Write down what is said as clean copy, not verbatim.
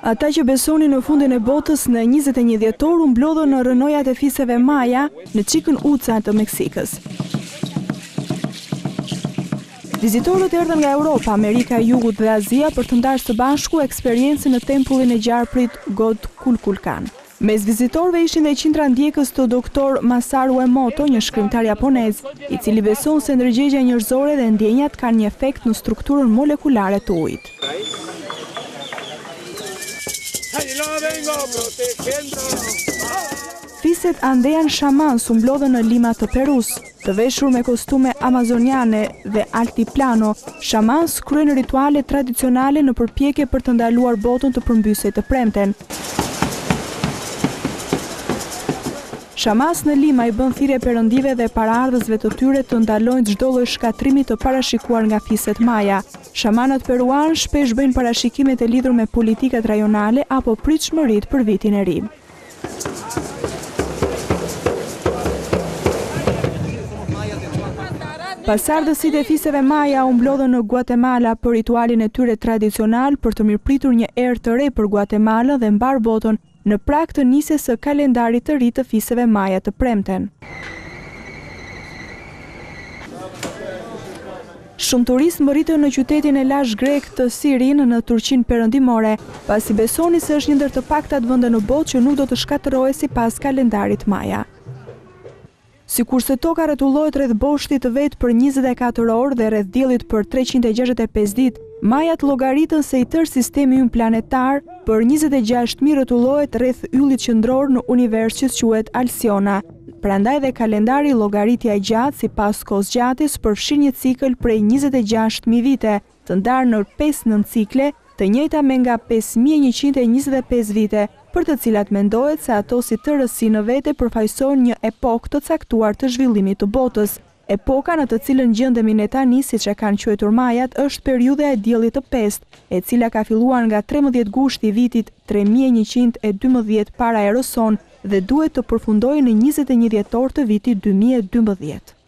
Ata që besonin në fundin e botës në 21 dhjetor u mblodhën në rrënojat e fiseve Maya në Chichen Itza të Meksikës. Vizitorët erdhën nga Europa, Amerika e Jugut dhe Azia për të ndarë së bashku eksperiencën në tempullin e gjarprit God Kukulkan. Mes vizitorëve ishin dhe qindra ndjekës të doktor Masaru Emoto, një shkrimtar japonez, i cili beson se ndërgjegja njerëzore dhe ndjenjat kanë një efekt në strukturën molekulare të ujit. Fiset andean shamans u mblodhën në Lima të Perus. Të veshur me kostume amazoniane dhe altiplano, shamans kryen rituale tradicionale në përpjekje për të ndaluar botën të përmbysej të premten. Shamas në Lima i bën thirrje perëndive dhe paraardhësve të tyre të ndalojnë çdo lloj shkatrimi të parashikuar nga fiset Maya. Shamanët peruan shpesh bëjnë parashikimet e lidhur me politikat rajonale apo pritshmëritë për vitin e ri. Pasardhësit e fiseve Maya u mblodhën në Guatemala për ritualin e tyre tradicional për të mirëpritur një erë të re për Guatemala dhe mbar botën në prag të nisjes së kalendarit të ri të fiseve Maya të premten. Shumë turistë mbërritën në qytetin e lashtë grek të Sirin në Turqinë perëndimore, pasi besonin se është një ndër të paktat vende në botë që nuk do të shkatërrohej sipas kalendarit Maya. Sikurse toka rrotullohet rreth boshtit të vet për 24 orë dhe rreth diellit për 365 ditë, Majat llogaritën se i tërë sistemi ynë planetar për 26.000 rrotullohet rreth yllit qendror në univers që quhet Alciona. Prandaj dhe kalendari llogaritja e gjatë sipas kohëzgjatjes përfshin një cikël prej 26.000 vite, të ndarë në 5 nëntcikle, të njëjta me nga 5.125 vite, për të cilat mendohet se ato si tërësi në vete përfaqësojnë një epokë të caktuar të zhvillimit të botës. Epoka në të cilën gjendemi ne tani, siç e kanë quajtur Majat, është periudha e diellit të pestë, e cila ka filluar nga 13 gushti i vitit 3112 para eroson dhe duhet të përfundojë në 21 dhjetor të vitit 2012.